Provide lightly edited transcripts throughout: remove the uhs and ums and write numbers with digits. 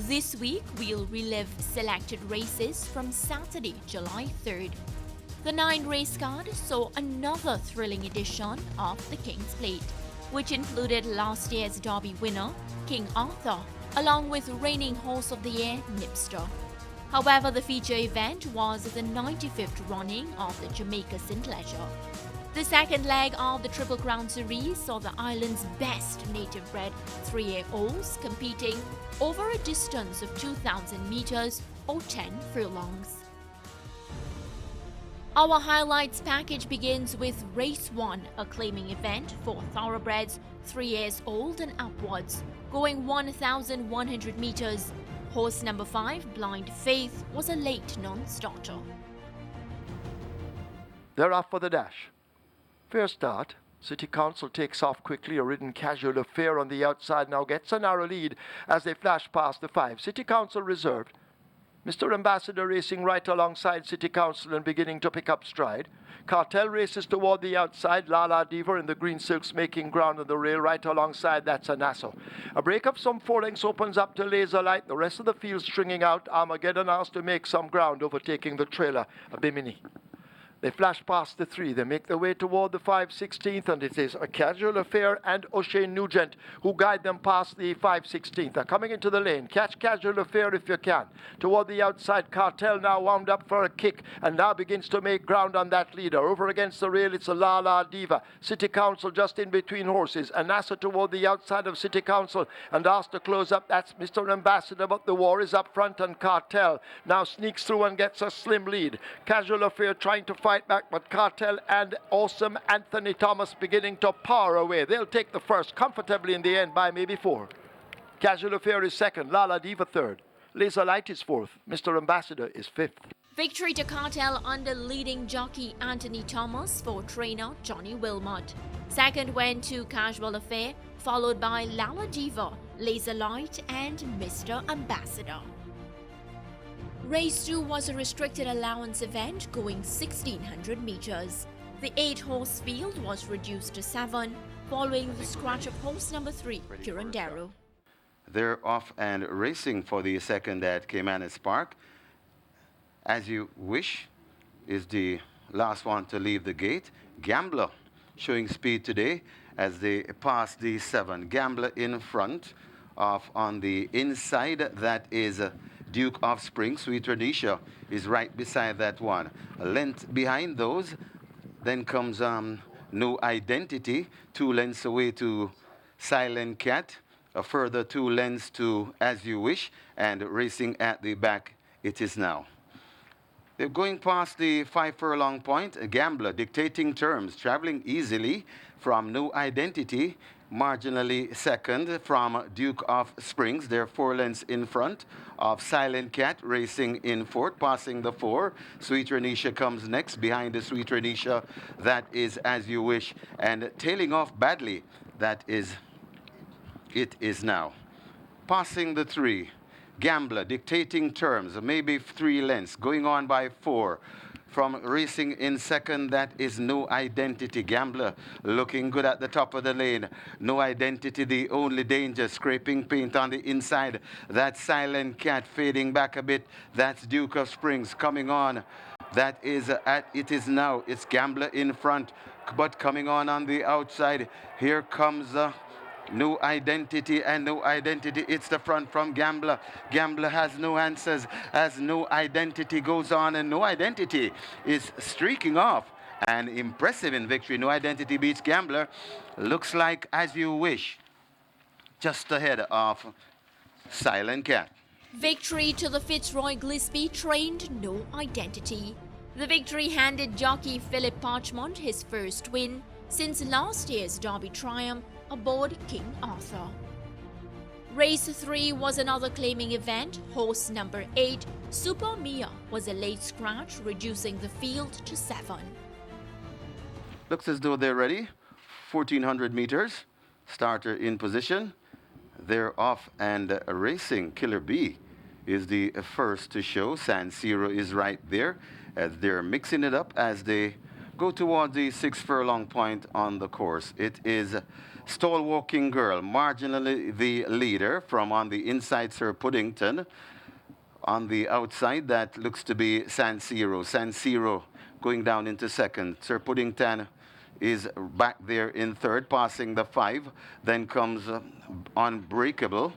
This week, we'll relive selected races from Saturday, July 3rd. The 9-race card saw another thrilling edition of the King's Plate, which included last year's Derby winner, King Arthur, along with reigning Horse of the Year, Nipster. However, the feature event was the 95th running of the Jamaica St. The second leg of the Triple Crown Series saw the island's best native-bred 3-year-olds competing over a distance of 2,000 meters or 10 furlongs. Our highlights package begins with Race 1, a claiming event for thoroughbreds 3 years old and upwards, going 1,100 meters. Horse number 5, Blind Faith, was a late non-starter. They're off for the dash. Fair start. City Council takes off quickly. A ridden Casual Affair on the outside now gets a narrow lead as they flash past the 5. City Council reserved. Mr. Ambassador racing right alongside City Council and beginning to pick up stride. Cartel races toward the outside. Lala Diva in the green silks making ground on the rail right alongside. That's a Nassau. A break of some 4 lengths opens up to Laser Light. The rest of the field stringing out. Armageddon has to make some ground, overtaking the trailer, a Bimini. They flash past the 3. They make their way toward the 5/16th, and it is a Casual Affair and O'Shea Nugent who guide them past the 5/16th. They're coming into the lane. Catch Casual Affair if you can. Toward the outside, Cartel now wound up for a kick and now begins to make ground on that leader. Over against the rail, it's a La La Diva. City Council just in between horses. Anassa toward the outside of City Council and asked to close up. That's Mr. Ambassador, but the war is up front, and Cartel now sneaks through and gets a slim lead. Casual Affair trying to fight back, but Cartel and Awesome Anthony Thomas beginning to power away. They'll take the first comfortably in the end by maybe 4. Casual Affair is second, Lala Diva third, Laser Light is fourth, Mr. Ambassador is fifth. Victory to Cartel under leading jockey Anthony Thomas for trainer Johnny Wilmot. Second went to Casual Affair, followed by Lala Diva, Laser Light and Mr. Ambassador. Race 2 was a restricted allowance event going 1,600 meters. The 8-horse field was reduced to 7, following the scratch of horse number 3, Curandero. They're off and racing for the second at Caymanas Park. As You Wish is the last one to leave the gate. Gambler showing speed today as they pass the 7. Gambler in front of on the inside, that is Duke of Spring. Sweet Radisha is right beside that one. A length behind those. Then comes No Identity, 2 lengths away to Silent Cat. A further 2 lengths to As You Wish. And racing at the back, It Is Now. They're going past the 5 furlong point. A Gambler dictating terms, traveling easily from No Identity. Marginally second from Duke of Springs. They're 4 lengths in front of Silent Cat, racing in fourth, passing the 4. Sweet Renisha comes next. Behind the Sweet Renisha, that is As You Wish. And tailing off badly, that is It Is Now. Passing the 3. Gambler dictating terms, maybe 3 lengths, going on by 4. From racing in second, that is No Identity. Gambler looking good at the top of the lane. No Identity, the only danger, scraping paint on the inside. That Silent Cat fading back a bit. That's Duke of Springs coming on. That is at It Is Now. It's Gambler in front, but coming on the outside. Here comes No Identity, and No Identity, it's the front from Gambler. Gambler has no answers as No Identity goes on, and No Identity is streaking off. And impressive in victory. No Identity beats Gambler. Looks like As You Wish, just ahead of Silent Cat. Victory to the Fitzroy Gillespie trained No Identity. The victory handed jockey Philip Parchmont his first win since last year's Derby triumph aboard King Arthur. Race 3 was another claiming event. Horse number 8, Super Mia, was a late scratch, reducing the field to 7. Looks as though they're ready. 1,400 meters. Starter in position. They're off and racing. Killer B is the first to show. San Siro is right there as they're mixing it up as they go toward the 6 furlong point on the course. It is Stall Walking Girl, marginally the leader from on the inside, Sir Puddington. On the outside, that looks to be San Siro. San Siro going down into second. Sir Puddington is back there in third, passing the 5. Then comes Unbreakable.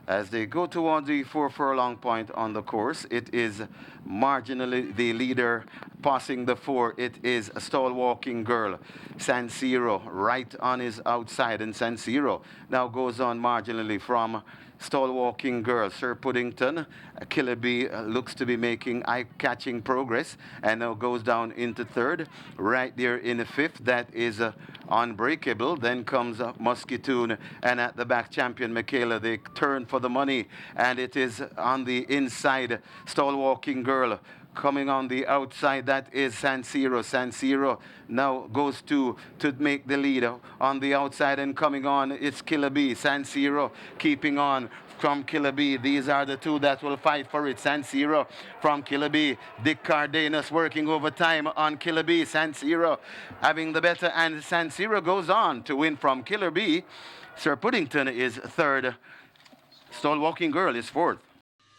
As they go toward the 4 furlong point on the course, it is marginally the leader, passing the 4. It is a Stall Walking Girl. San Siro right on his outside, and San Siro now goes on marginally from Stall Walking Girl. Sir Puddington, Killer Bee looks to be making eye-catching progress and now goes down into third. Right there in the 5th, that is Unbreakable. Then comes Musketoon, and at the back, Champion Michaela. They turn for the money, and it is on the inside, Stall Walking Girl. Coming on the outside, that is San Siro. San Siro now goes to make the lead on the outside, and coming on, it's Killer Bee. San Siro keeping on from Killer Bee. These are the two that will fight for it. San Siro from Killer Bee. Dick Cardenas working overtime on Killer Bee. San Siro having the better, and San Siro goes on to win from Killer Bee. Sir Puddington is third. Stall Walking Girl is fourth.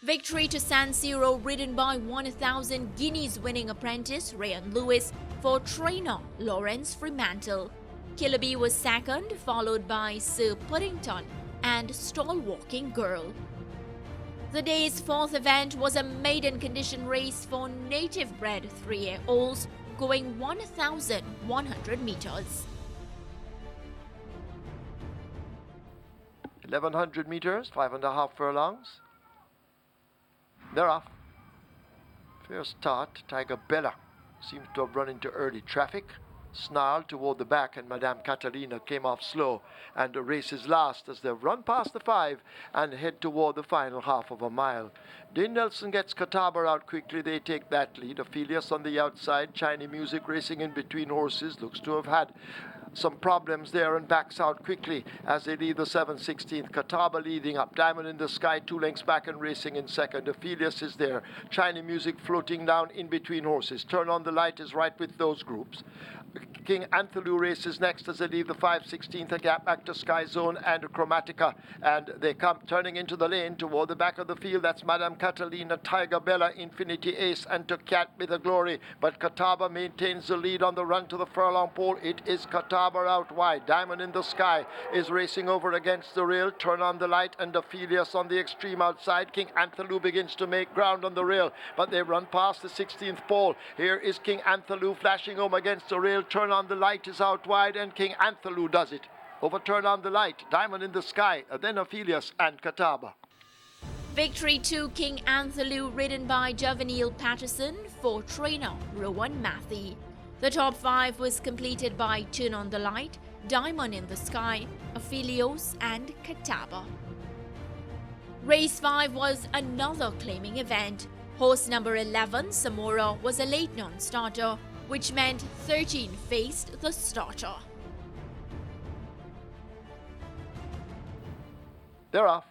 Victory to San Siro, ridden by 1,000 guineas winning apprentice Rayan Lewis for trainer Lawrence Fremantle. Killer Bee was second, followed by Sir Puddington and Stall Walking Girl. The day's fourth event was a maiden condition race for native-bred 3-year-olds going 1,100 meters. 1,100 meters, 5.5 furlongs. They're off. First start, Tiger Bella seems to have run into early traffic, snarled toward the back, and Madame Catalina came off slow, and the race is last as they run past the 5 and head toward the final half of a mile. Dean Nelson gets Catawba out quickly. They take that lead. Ophelius on the outside. Chinese Music racing in between horses. Looks to have had some problems there and backs out quickly as they leave the 7/16th. Catawba leading up. Diamond in the Sky 2 lengths back and racing in second. Ophelius is there. Chinese Music floating down in between horses. Turn on the Light is right with those groups. King Antholu races next as they leave the 5/16th, a gap back to Sky Zone and Chromatica, and they come turning into the lane toward the back of the field. That's Madame Catalina, Tiger Bella, Infinity Ace, and To Cat Be the Glory, but Catawba maintains the lead on the run to the furlong pole. It is Catawba out wide. Diamond in the Sky is racing over against the rail. Turn on the Light and Ophelius on the extreme outside. King Antholu begins to make ground on the rail, but they run past the 16th pole. Here is King Antholu flashing home against the rail. Turn on the Light is out wide, and King Antholu does it. Overturn on the Light, Diamond in the Sky, then Ophelius and Catawba. Victory to King Antholu, ridden by Juvenile Patterson for trainer Rowan Matthew. The top 5 was completed by Turn on the Light, Diamond in the Sky, Ophelios and Catawba. Race 5 was another claiming event. Horse number 11, Samora, was a late non-starter, which meant 13 faced the starter. They're off.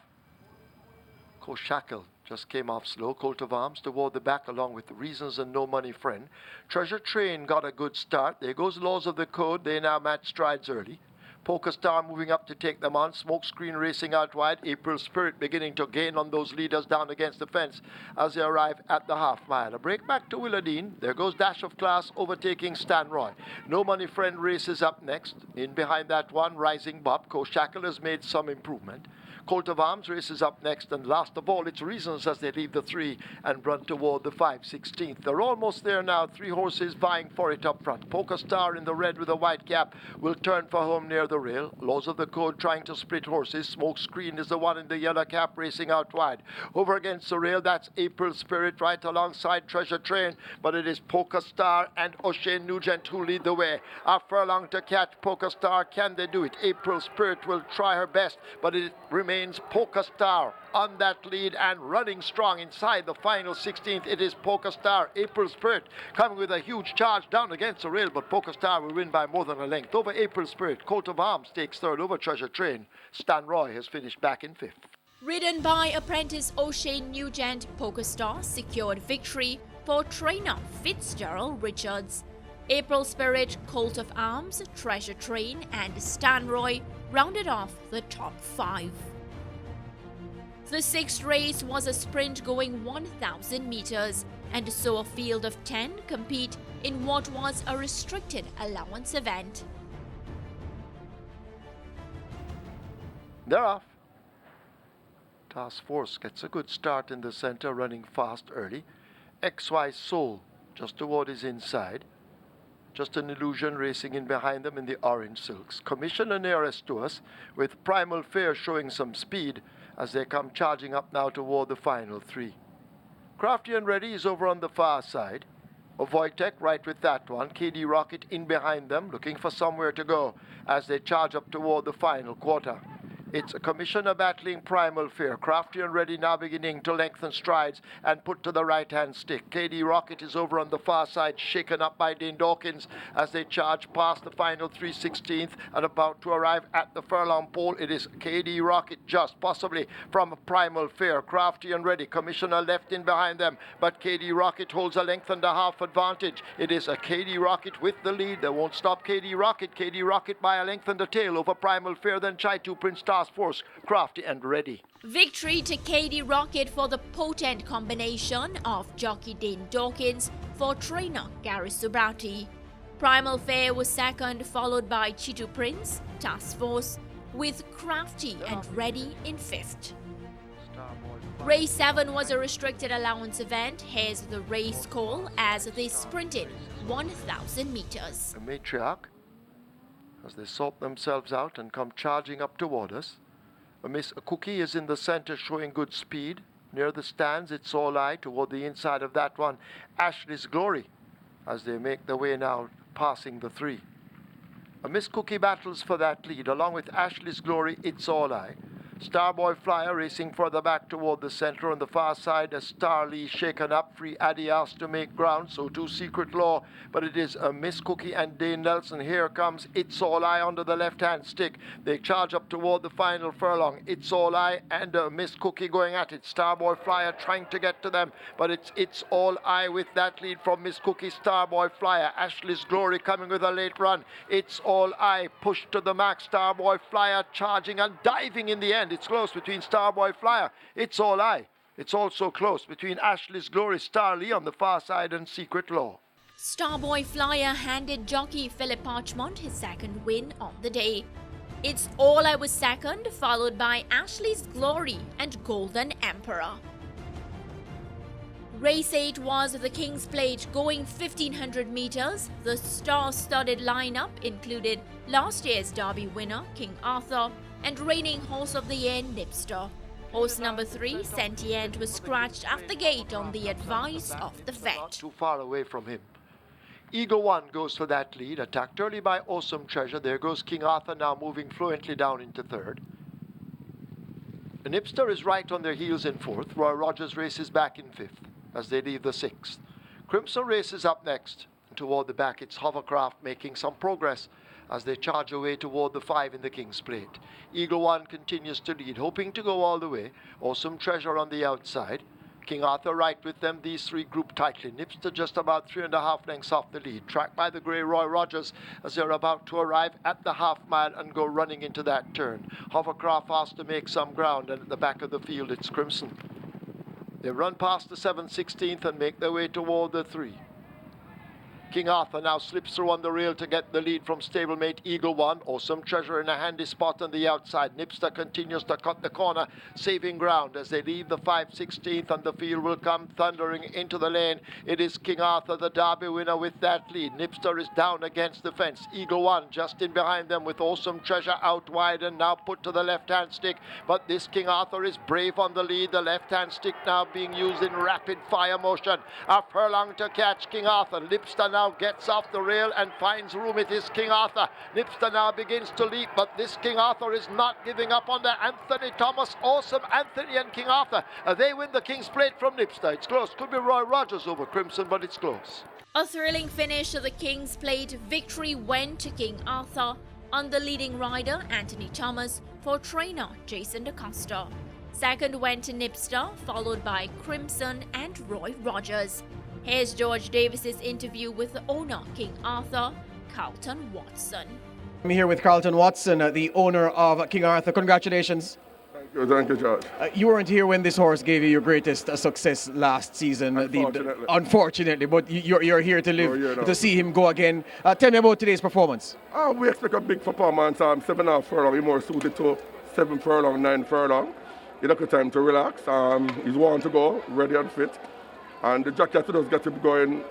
Shackle just came off slow. Colt of Arms toward the back along with Reasons and No Money Friend. Treasure Train got a good start. There goes Laws of the Code. They now match strides early. Polka Star moving up to take them on. Smokescreen racing out wide. April Spirit beginning to gain on those leaders down against the fence as they arrive at the half mile. A break back to Willardine. There goes Dash of Class overtaking Stan Roy. No Money Friend races up next. In behind that one, Rising Bob. Shackle has made some improvement. Colt of Arms races up next, and last of all, it's Reasons as they leave the 3 and run toward the 5/16th. They're almost there now, 3 horses vying for it up front. Polka Star in the red with a white cap will turn for home near the rail. Laws of the Code trying to split horses. Smokescreen is the one in the yellow cap racing out wide. Over against the rail, that's April Spirit right alongside Treasure Train, but it is Polka Star and O'Shane Nugent who lead the way. A furlong to catch Polka Star. Can they do it? April Spirit will try her best, but it remains Polka Star on that lead and running strong inside the final 16th. It is Polka Star. April Spirit coming with a huge charge down against the rail, but Polka Star will win by more than a length. Over April Spirit, Colt of Arms takes third. Over Treasure Train, Stan Roy has finished back in 5th. Ridden by apprentice O'Shane Nugent, Polka Star secured victory for trainer Fitzgerald Richards. April Spirit, Colt of Arms, Treasure Train, and Stanroy rounded off the top 5. The sixth race was a sprint going 1,000 meters, and saw a field of 10 compete in what was a restricted allowance event. They're off. Task Force gets a good start in the center, running fast early. XY Soul just toward his inside. Just an Illusion racing in behind them in the orange silks. Commissioner nearest to us, with Primal Fear showing some speed as they come charging up now toward the final 3. Crafty and Ready is over on the far side. Wojtek right with that one. KD Rocket in behind them, looking for somewhere to go as they charge up toward the final quarter. It's a Commissioner battling Primal Fear. Crafty and Ready now beginning to lengthen strides and put to the right-hand stick. KD Rocket is over on the far side, shaken up by Dane Dawkins as they charge past the final 3/16 and about to arrive at the furlong pole. It is KD Rocket just possibly from Primal Fear. Crafty and Ready. Commissioner left in behind them, but KD Rocket holds a length and a half advantage. It is a KD Rocket with the lead. They won't stop KD Rocket. KD Rocket by a length and a tail over Primal Fear, then Chaitu Prince Task Force, Crafty and Ready. Victory to KD Rocket for the potent combination of jockey Dane Dawkins for trainer Gary Subrati. Primal Fear was second, followed by Chitu Prince, Task Force, with Crafty and Ready in 5th. Race 7 was a restricted allowance event. Here's the race call as they sprinted 1,000 meters. A matriarch as they sort themselves out and come charging up toward us. Miss Cookie is in the center showing good speed. Near the stands, it's All Eye toward the inside of that one. Ashley's Glory as they make their way now passing the 3. Miss Cookie battles for that lead. Along with Ashley's Glory, it's All Eye. Starboy Flyer racing further back toward the center. On the far side, a Starly shaken up. Free Adias to make ground, so too Secret Law. But it is a Miss Cookie and Dane Nelson. Here comes It's All Eye under the left-hand stick. They charge up toward the final furlong. It's All Eye and Miss Cookie going at it. Starboy Flyer trying to get to them, but it's All Eye with that lead from Miss Cookie, Starboy Flyer. Ashley's Glory coming with a late run. It's All Eye pushed to the max. Starboy Flyer charging and diving in the end. It's close between Starboy Flyer. It's All Eye. It's also close between Ashley's Glory, Starly on the far side, and Secret Law. Starboy Flyer handed jockey Philip Parchmont his second win on the day. It's All Eye was second, followed by Ashley's Glory and Golden Emperor. Race 8 was the King's Plate going 1,500 meters. The star-studded lineup included last year's Derby winner King Arthur and reigning Horse of the Year Nipster. Horse number 3, Sentient, was scratched at the gate on the advice of the vet. Not too far away from him. Eagle One goes for that lead, attacked early by Awesome Treasure. There goes King Arthur now moving fluently down into 3rd. Nipster is right on their heels in 4th. Roy Rogers races back in 5th as they leave the 6th. Crimson races up next. And toward the back, it's Hovercraft making some progress as they charge away toward the 5 in the King's Plate. Eagle One continues to lead, hoping to go all the way. Awesome Treasure on the outside. King Arthur right with them, these 3 group tightly. Nipster just about 3.5 lengths off the lead. Tracked by the grey Roy Rogers as they're about to arrive at the half mile and go running into that turn. Hovercraft has to make some ground, and at the back of the field it's Crimson. They run past the 7/16 and make their way toward the 3. King Arthur now slips through on the rail to get the lead from stablemate Eagle One. Awesome Treasure in a handy spot on the outside. Nipster continues to cut the corner, saving ground as they leave the 5/16 and the field will come thundering into the lane. It is King Arthur, the Derby winner, with that lead. Nipster is down against the fence. Eagle One just in behind them with Awesome Treasure out wide and now put to the left-hand stick. But this King Arthur is brave on the lead. The left-hand stick now being used in rapid fire motion. A furlong to catch King Arthur. Nipster now gets off the rail and finds room. It is King Arthur. Nipster now begins to leap, but this King Arthur is not giving up on the Anthony Thomas. Awesome Anthony and King Arthur. They win the King's Plate from Nipster. It's close. Could be Roy Rogers over Crimson, but it's close. A thrilling finish to the King's Plate. Victory went to King Arthur on the leading rider Anthony Thomas for trainer Jason DaCosta. Second went to Nipster, followed by Crimson and Roy Rogers. Here's George Davis's interview with the owner, King Arthur, Carlton Watson. I'm here with Carlton Watson, the owner of King Arthur. Congratulations. Thank you, George. You weren't here when this horse gave you your greatest success last season. Unfortunately, but you're here to live to see him go again. Tell me about today's performance. We expect a big performance. 7.5 furlong, he's more suited to 7 furlong, 9 furlong. He took the time to relax. He's wanting to go, ready and fit. And the jockey does get him going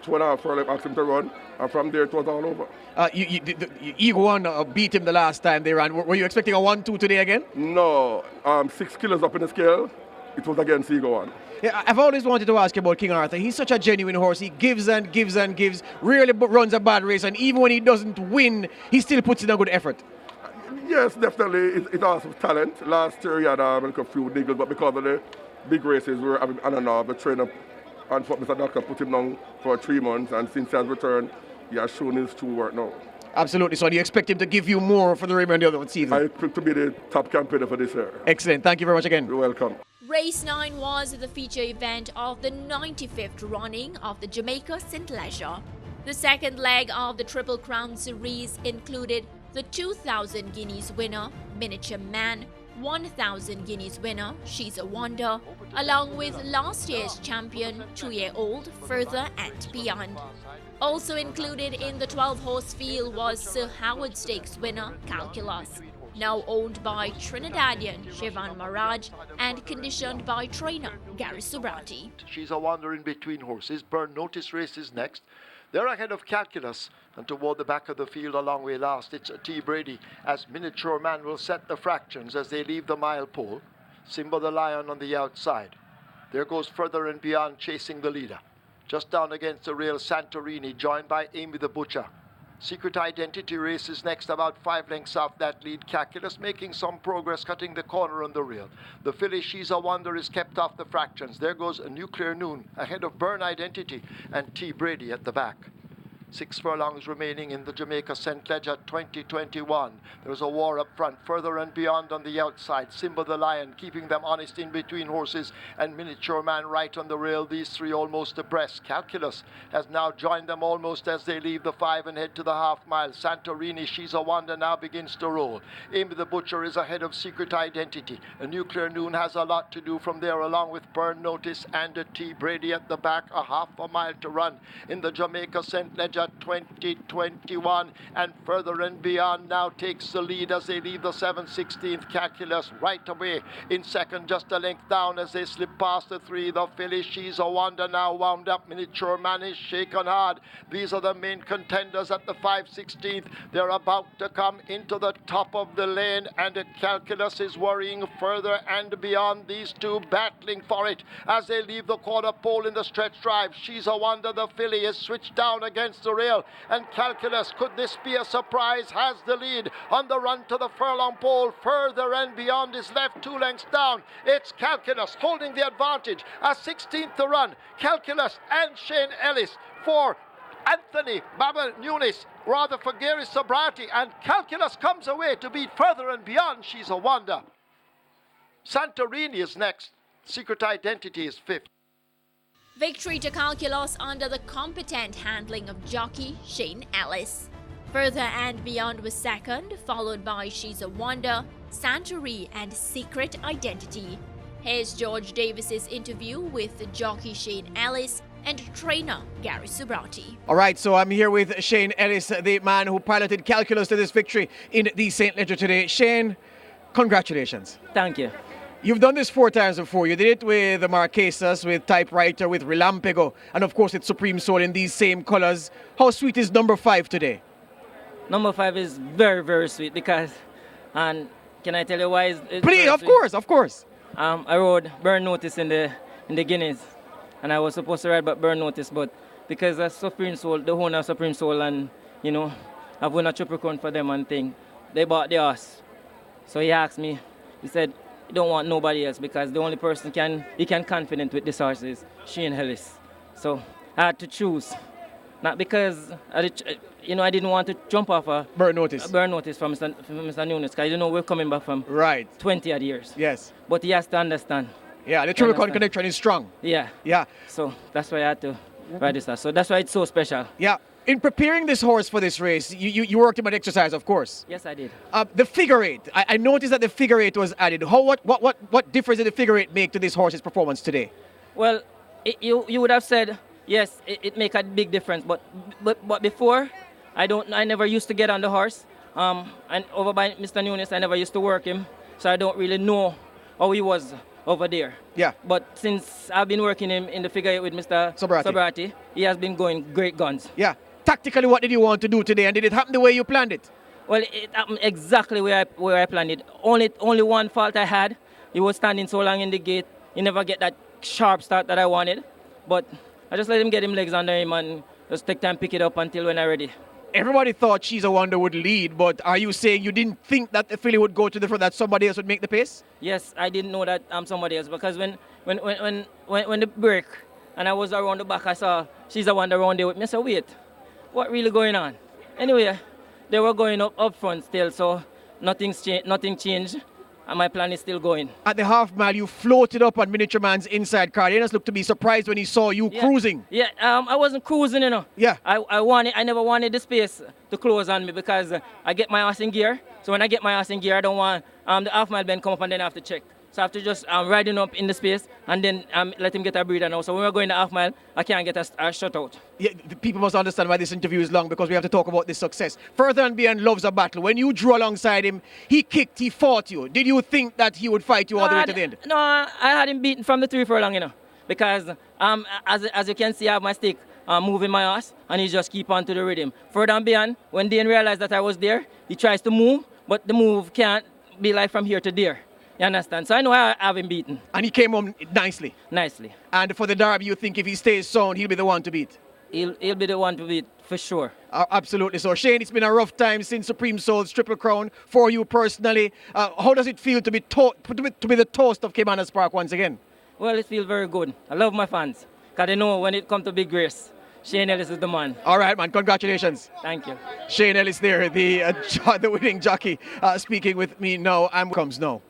2.5 furlong, asked him to run. And from there, it was all over. Eagle One beat him the last time they ran. Were you expecting a 1-2 today again? No, 6 kilos up in the scale. It was against Eagle One. Yeah, I've always wanted to ask you about King Arthur. He's such a genuine horse. He gives and gives and gives. Rarely runs a bad race, and even when he doesn't win, he still puts in a good effort. Yes, definitely. It has talent. Last year he had a few niggles, but because of the big races, we were having on and off. The trainer and Mr. Doctor put him down for 3 months, and since he has returned, he has shown his true work now. Absolutely. So do you expect him to give you more for the remainder of the season? I expect to be the top campaigner for this year. Excellent. Thank you very much again. You're welcome. Race 9 was the feature event of the 95th running of the Jamaica St. The second leg of the Triple Crown series included the 2,000 guineas winner, Miniature Man, 1,000 guineas winner, She's a Wonder, along with last year's champion, 2-year-old, Further and Beyond. Also included in the 12-horse field was Sir Howard Stakes winner, Calculus, now owned by Trinidadian Shivan Maraj and conditioned by trainer Gary Subrati. She's a Wonder in between horses. Burn Notice races next. They're ahead of Calculus, and toward the back of the field a long way last, it's T. Brady, as Miniature Man will set the fractions as they leave the mile pole. Simba the Lion on the outside. There goes Further and Beyond chasing the leader. Just down against the rail, Santorini, joined by Amy the Butcher. Secret Identity races next, about 5 lengths off that lead. Calculus making some progress, cutting the corner on the rail. The filly She's a Wonder is kept off the fractions. There goes a Nuclear Noon ahead of Burn Identity and T. Brady at the back. 6 furlongs remaining in the Jamaica St. 2021. There's a war up front, Further and Beyond on the outside. Simba the Lion keeping them honest in between horses, and Miniature Man right on the rail. These three almost abreast. Calculus has now joined them almost as they leave the 5 and head to the half mile. Santorini, She's a Wonder now begins to roll. Amy the Butcher is ahead of Secret Identity. A Nuclear Noon has a lot to do from there, along with Burn Notice and a T. Brady at the back. A half a mile to run in the Jamaica St. 2021, and Further and Beyond now takes the lead as they leave the 7/16th. Calculus right away in second, just a length down as they slip past the 3. The filly She's a Wonder now wound up. Miniature Man is shaken hard. These are the main contenders at the 5/16th. They're about to come into the top of the lane, and Calculus is worrying Further and Beyond. These two battling for it as they leave the quarter pole in the stretch drive. She's a Wonder, the filly, is switched down against the rail, and Calculus, could this be a surprise, has the lead on the run to the furlong pole. Further and Beyond is left 2 lengths down. It's Calculus holding the advantage. A 16th to run. Calculus and Shane Ellis for Anthony Baba Nunes, rather for Gary Sobrati, and Calculus comes away to beat Further and Beyond. She's a Wonder. Santorini is next. Secret Identity is 5th. Victory to Calculus under the competent handling of jockey Shane Ellis. Further and Beyond was second, followed by She's a Wonder, Santorini and Secret Identity. Here's George Davis's interview with jockey Shane Ellis and trainer Gary Subrati. All right, so I'm here with Shane Ellis, the man who piloted Calculus to this victory in the St. Ledger today. Shane, congratulations. Thank you. You've done this 4 times before. You did it with the Marquesas, with Typewriter, with Relampago, and of course it's Supreme Soul in these same colors. How sweet is number 5 today? Number 5 is very, very sweet because, and can I tell you why it's Please, of course. I rode Burn Notice in the Guineas, and I was supposed to ride but Burn Notice, but because of Supreme Soul, the owner of Supreme Soul, and you know, I've won a triple crown for them and thing, they bought the horse. So he asked me, he said, you don't want nobody else because the only person he can confident with this horse is Shane Ellis. So I had to choose. Not because I didn't want to jump off a Burn Notice from Mr. Nunes, because we're coming back from 20 odd years. Yes. But he has to understand. Yeah, the triple crown connection is strong. Yeah. Yeah. So that's why I had to ride this horse. So that's why it's so special. Yeah. In preparing this horse for this race, you worked him on exercise, of course. Yes, I did. The figure eight. I noticed that the figure eight was added. What difference did the figure eight make to this horse's performance today? Well, you would have said yes, it make a big difference. But before, I never used to get on the horse. And over by Mr. Nunes, I never used to work him, so I don't really know how he was over there. Yeah. But since I've been working him in the figure eight with Mr. Sobrati, he has been going great guns. Yeah. Tactically, what did you want to do today, and did it happen the way you planned it? Well, it happened exactly where I planned it. Only one fault I had. He was standing so long in the gate. He never get that sharp start that I wanted. But I just let him get him legs under him and just take time pick it up until when I'm ready. Everybody thought She's a Wonder would lead, but are you saying you didn't think that the filly would go to the front, that somebody else would make the pace? Yes, I didn't know that somebody else, because when the break and I was around the back, I saw She's a Wonder around there with me. I said, wait, what really going on? Anyway, they were going up front still, so nothing changed, and my plan is still going. At the half mile, you floated up on Miniature Man's inside car. He just looked to be surprised when he saw you cruising. Yeah, I wasn't cruising, you know. Yeah. I never wanted the space to close on me, because I get my ass in gear. So when I get my ass in gear, I don't want the half mile bend come up and then I have to check. So I have to just riding up in the space and then let him get a breather now. So when we're going the half mile, I can't get a shutout. Yeah, the people must understand why this interview is long, because we have to talk about this success. Further and Beyond loves a battle. When you drew alongside him, he kicked, he fought you. Did you think that he would fight you all the way to the end? No, I had him beaten from the 3 furlong, you know. Because as you can see, I have my stick moving my ass, and he just keep on to the rhythm. Further and Beyond, when Dane realized that I was there, he tries to move, but the move can't be like from here to there. You understand? So I know I have him beaten. And he came home nicely? Nicely. And for the Derby, you think if he stays sound, he'll be the one to beat? He'll be the one to beat, for sure. Absolutely. So, Shane, it's been a rough time since Supreme Soul's Triple Crown for you personally. How does it feel to be the toast of Caymanas Park once again? Well, it feels very good. I love my fans, because they know when it comes to big race, Shane Ellis is the man. All right, man. Congratulations. Thank you. Shane Ellis there, the winning jockey, speaking with me now. And comes now.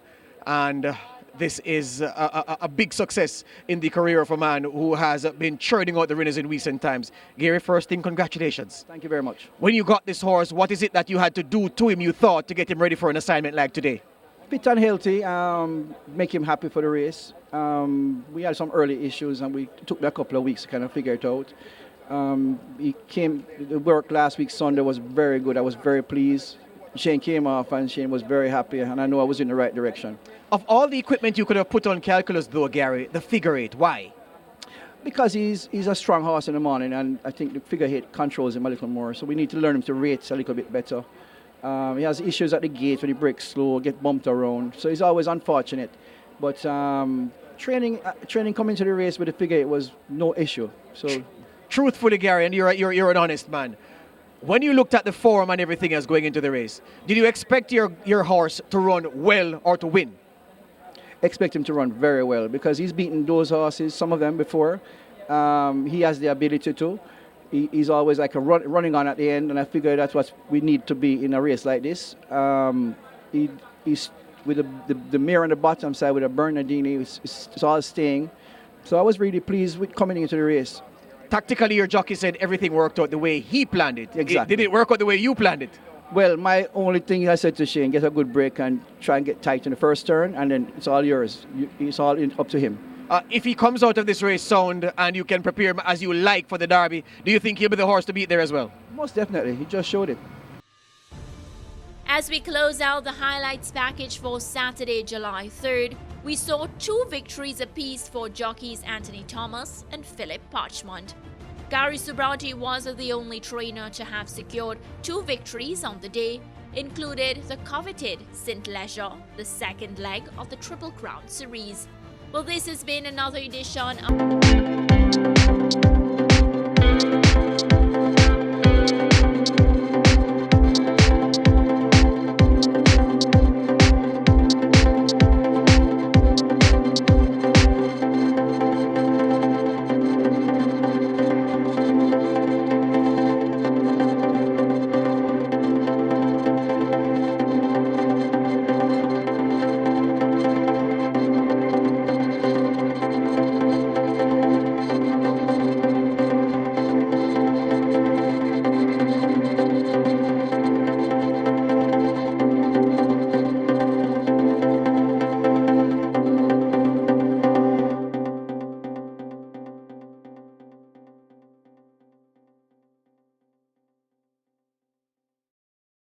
And this is a big success in the career of a man who has been churning out the winners in recent times. Gary, first thing, congratulations. Thank you very much. When you got this horse, what is it that you had to do to him, you thought, to get him ready for an assignment like today? Fit and healthy, make him happy for the race. We had some early issues, and we took a couple of weeks to kind of figure it out. The work last week, Sunday, was very good. I was very pleased. Shane came off, and Shane was very happy, and I know I was in the right direction. Of all the equipment you could have put on Calculus, though, Gary, the figure eight, why? Because he's a strong horse in the morning, and I think the figure eight controls him a little more, so we need to learn him to rate a little bit better. He has issues at the gate when he breaks slow, get bumped around, so he's always unfortunate. But training coming to the race with the figure eight was no issue. So, truthfully, Gary, and you're an honest man. When you looked at the form and everything else going into the race, did you expect your horse to run well or to win? Expect him to run very well, because he's beaten those horses, some of them before. He has the ability to. He's always like running on at the end, and I figure that's what we need to be in a race like this. He's with the mare on the bottom side with a Bernardini, it's all staying. So I was really pleased with coming into the race. Tactically, your jockey said everything worked out the way he planned it. Exactly. Did it work out the way you planned it? Well, my only thing I said to Shane, get a good break and try and get tight in the first turn, and then it's all yours. It's all up to him. If he comes out of this race sound and you can prepare him as you like for the Derby, do you think he'll be the horse to beat there as well? Most definitely. He just showed it. As we close out the highlights package for Saturday, July 3rd, we saw 2 victories apiece for jockeys Anthony Thomas and Philip Parchment. Gary Subrati was the only trainer to have secured 2 victories on the day, included the coveted St. Leger, the second leg of the Triple Crown series. Well, this has been another edition of